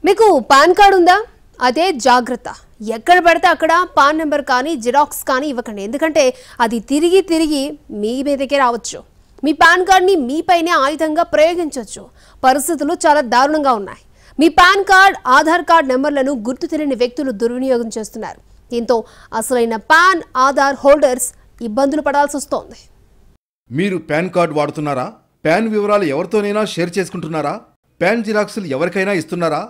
మీకు pan card ఉందా? అదే జాగ్రత్త. ఎక్కడ పడితే అక్కడ పాన్ నెంబర్ కానీ జిరాక్స్ కానీ ఇవ్వకండి. ఎందుకంటే అది తిరిగి మీ మీదకే రావచ్చు. మీ పాన్ కార్డ్ని మీపైనే ఆయుధంగా ప్రయోగించవచ్చు. పరిస్థితులు చాలా దారుణంగా ఉన్నాయి. మీ పాన్ కార్డ్, ఆధార్ కార్డ్ నెంబర్లను గుర్తు తెలియని వ్యక్తులు దుర్వినియోగం చేస్తున్నారు. దీంతో అసలైన పాన్, ఆధార్ హోల్డర్స్ ఇబ్బందులు పడాల్సి వస్తోంది. మీరు పాన్ కార్డ్ వాడుతున్నారా? పాన్ వివరాలు ఎవరితోనైనా షేర్ చేసుకుంటున్నారా? పాన్ జిరాక్సులు ఎవరికైనా ఇస్తున్నారా?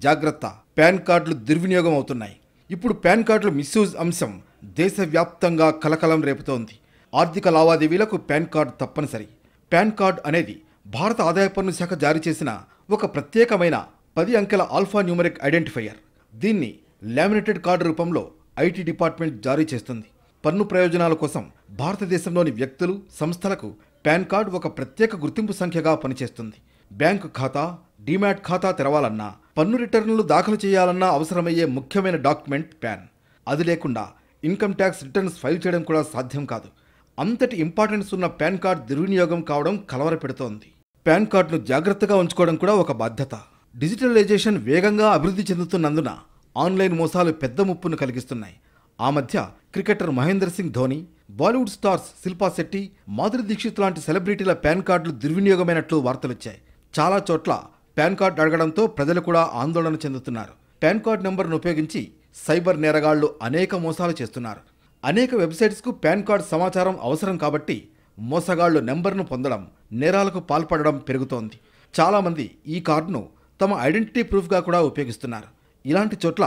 జాగ్రత్త, పాన్ కార్డులు దుర్వినియోగం అవుతున్నాయి. ఇప్పుడు పాన్ కార్డుల మిస్యూజ్ అంశం దేశవ్యాప్తంగా కలకలం రేపుతోంది. ఆర్థిక లావాదేవీలకు పాన్ కార్డు తప్పనిసరి. పాన్ కార్డ్ అనేది భారత ఆదాయ పన్ను శాఖ జారీ చేసిన ఒక ప్రత్యేకమైన 10 అంకెల ఆల్ఫా న్యూమరిక్ ఐడెంటిఫైయర్. దీన్ని లామినేటెడ్ కార్డు రూపంలో ఐటీ డిపార్ట్మెంట్ జారీ చేస్తుంది. పన్ను ప్రయోజనాల కోసం భారతదేశంలోని వ్యక్తులు, సంస్థలకు పాన్ కార్డు ఒక ప్రత్యేక గుర్తింపు సంఖ్యగా పనిచేస్తుంది. బ్యాంకు ఖాతా, డీమ్యాట్ ఖాతా తెరవాలన్నా, పన్ను రిటర్నులు దాఖలు చేయాలన్నా అవసరమయ్యే ముఖ్యమైన డాక్యుమెంట్ పాన్. అది లేకుండా ఇన్కమ్ ట్యాక్స్ రిటర్న్స్ ఫైల్ చేయడం కూడా సాధ్యం కాదు. అంతటి ఇంపార్టెన్స్ ఉన్న పాన్ కార్డ్ దుర్వినియోగం కావడం కలవరపెడుతోంది. పాన్ కార్డును జాగ్రత్తగా ఉంచుకోవడం కూడా ఒక బాధ్యత. డిజిటలైజేషన్ వేగంగా అభివృద్ధి చెందుతున్నందున ఆన్లైన్ మోసాలు పెద్ద ముప్పును కలిగిస్తున్నాయి. ఆ మధ్య cricketer Mahender Singh Dhoni, Bollywood stars Shilpa Shetty, Madhuri Dixit లాంటి సెలబ్రిటీల పాన్ కార్డులు దుర్వినియోగమైనట్లు వార్తలొచ్చాయి. చాలా చోట్ల పాన్ కార్డు అడగడంతో ప్రజలు కూడా ఆందోళన చెందుతున్నారు. పాన్ కార్డు నెంబర్ను ఉపయోగించి సైబర్ నేరగాళ్లు అనేక మోసాలు చేస్తున్నారు. అనేక వెబ్సైట్స్కు పాన్ కార్డు సమాచారం అవసరం కాబట్టి మోసగాళ్లు నెంబర్ను పొందడం, నేరాలకు పాల్పడడం పెరుగుతోంది. చాలామంది ఈ కార్డును తమ ఐడెంటిటీ ప్రూఫ్గా కూడా ఉపయోగిస్తున్నారు. ఇలాంటి చోట్ల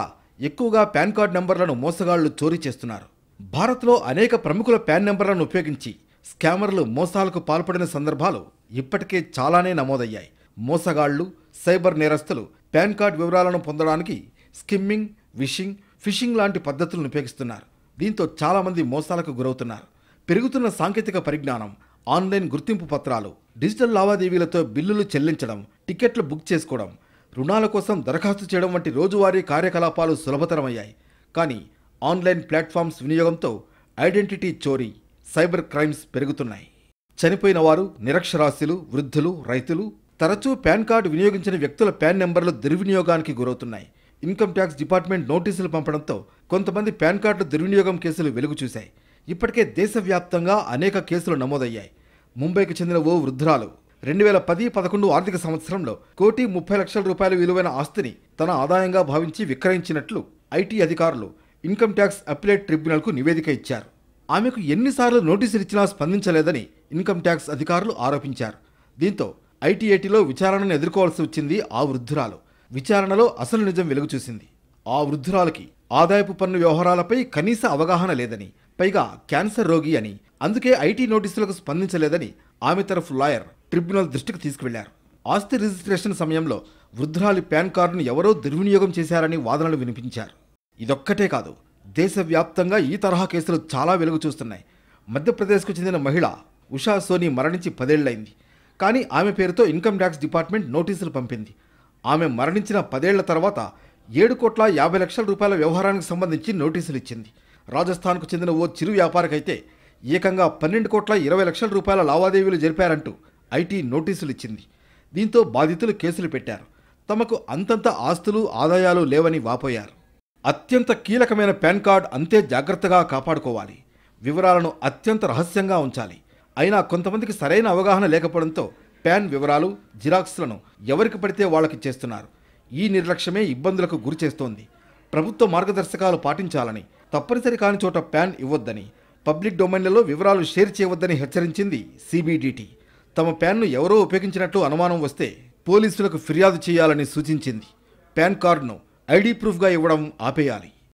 ఎక్కువగా పాన్ కార్డు నెంబర్లను మోసగాళ్లు చోరీ చేస్తున్నారు. భారత్లో అనేక ప్రముఖుల పాన్ నెంబర్లను ఉపయోగించి స్కామర్లు మోసాలకు పాల్పడిన సందర్భాలు ఇప్పటికే చాలానే నమోదయ్యాయి. మోసగాళ్లు, సైబర్ నేరస్తులు పాన్ కార్డు వివరాలను పొందడానికి స్కిమ్మింగ్, విషింగ్, ఫిషింగ్ లాంటి పద్ధతులను ఉపయోగిస్తున్నారు. దీంతో చాలామంది మోసాలకు గురవుతున్నారు. పెరుగుతున్న సాంకేతిక పరిజ్ఞానం, ఆన్లైన్ గుర్తింపు పత్రాలు, డిజిటల్ లావాదేవీలతో బిల్లులు చెల్లించడం, టికెట్లు బుక్ చేసుకోవడం, రుణాల కోసం దరఖాస్తు చేయడం వంటి రోజువారీ కార్యకలాపాలు సులభతరమయ్యాయి. కానీ ఆన్లైన్ ప్లాట్ఫామ్స్ వినియోగంతో ఐడెంటిటీ చోరీ, సైబర్ క్రైమ్స్ పెరుగుతున్నాయి. చనిపోయిన వారు, నిరక్షరాస్యులు, వృద్ధులు, రైతులు, తరచూ పాన్ కార్డు వినియోగించిన వ్యక్తుల పాన్ నెంబర్లు దుర్వినియోగానికి గురవుతున్నాయి. ఇన్కమ్ ట్యాక్స్ డిపార్ట్మెంట్ నోటీసులు పంపడంతో కొంతమంది పాన్ కార్డు దుర్వినియోగం కేసులు వెలుగు చూశాయి. ఇప్పటికే దేశవ్యాప్తంగా అనేక కేసులు నమోదయ్యాయి. ముంబైకి చెందిన ఓ వృద్ధురాలు 2010-11 ఆర్థిక సంవత్సరంలో ₹1,30,00,000 విలువైన ఆస్తిని తన ఆదాయంగా భావించి విక్రయించినట్లు ఐటీ అధికారులు ఇన్కమ్ ట్యాక్స్ అప్పిలేట్ ట్రిబ్యునల్కు నివేదిక ఇచ్చారు. ఆమెకు ఎన్నిసార్లు నోటీసులు ఇచ్చినా స్పందించలేదని ఇన్కమ్ ట్యాక్స్ అధికారులు ఆరోపించారు. దీంతో ఐటీఏటీలో విచారణను ఎదుర్కోవాల్సి వచ్చింది ఆ వృద్ధురాలు. విచారణలో అసలు నిజం వెలుగు చూసింది. ఆ వృద్ధురాలకి ఆదాయపు పన్ను వ్యవహారాలపై కనీస అవగాహన లేదని, పైగా క్యాన్సర్ రోగి అని, అందుకే ఐటీ నోటీసులకు స్పందించలేదని ఆమె తరఫు లాయర్ ట్రిబ్యునల్ దృష్టికి తీసుకువెళ్లారు. ఆస్తి రిజిస్ట్రేషన్ సమయంలో వృద్ధురాలి పాన్ కార్డును ఎవరో దుర్వినియోగం చేశారని వాదనలు వినిపించారు. ఇదొక్కటే కాదు, దేశవ్యాప్తంగా ఈ తరహా కేసులు చాలా వెలుగు చూస్తున్నాయి. మధ్యప్రదేశ్కు చెందిన మహిళ ఉషా సోని మరణించి 10 ఏళ్లైంది. కానీ ఆమె పేరుతో ఇన్కమ్ ట్యాక్స్ డిపార్ట్మెంట్ నోటీసులు పంపింది. ఆమె మరణించిన 10 ఏళ్ల తర్వాత ₹7,50,00,000 వ్యవహారానికి సంబంధించి నోటీసులు ఇచ్చింది. రాజస్థాన్కు చెందిన ఓ చిరు వ్యాపారికైతే ఏకంగా ₹12,20,00,000 లావాదేవీలు జరిపారంటూ ఐటీ నోటీసులు ఇచ్చింది. దీంతో బాధితులు కేసులు పెట్టారు. తమకు అంతంత ఆస్తులు, ఆదాయాలు లేవని వాపోయారు. అత్యంత కీలకమైన పాన్ కార్డ్ అంతే జాగ్రత్తగా కాపాడుకోవాలి. వివరాలను అత్యంత రహస్యంగా ఉంచాలి. అయినా కొంతమందికి సరైన అవగాహన లేకపోవడంతో పాన్ వివరాలు, జిరాక్స్లను ఎవరికి పడితే వాళ్ళకి చేస్తున్నారు. ఈ నిర్లక్ష్యమే ఇబ్బందులకు గురి చేస్తోంది. ప్రభుత్వ మార్గదర్శకాలు పాటించాలని, తప్పనిసరి కాని చోట పాన్ ఇవ్వొద్దని, పబ్లిక్ డొమైన్లలో వివరాలు షేర్ చేయవద్దని హెచ్చరించింది సిబిడిటి. తమ పాన్ను ఎవరో ఉపయోగించినట్లు అనుమానం వస్తే పోలీసులకు ఫిర్యాదు చేయాలని సూచించింది. పాన్ కార్డును ఐడి ప్రూఫ్గా ఇవ్వడం ఆపేయాలి.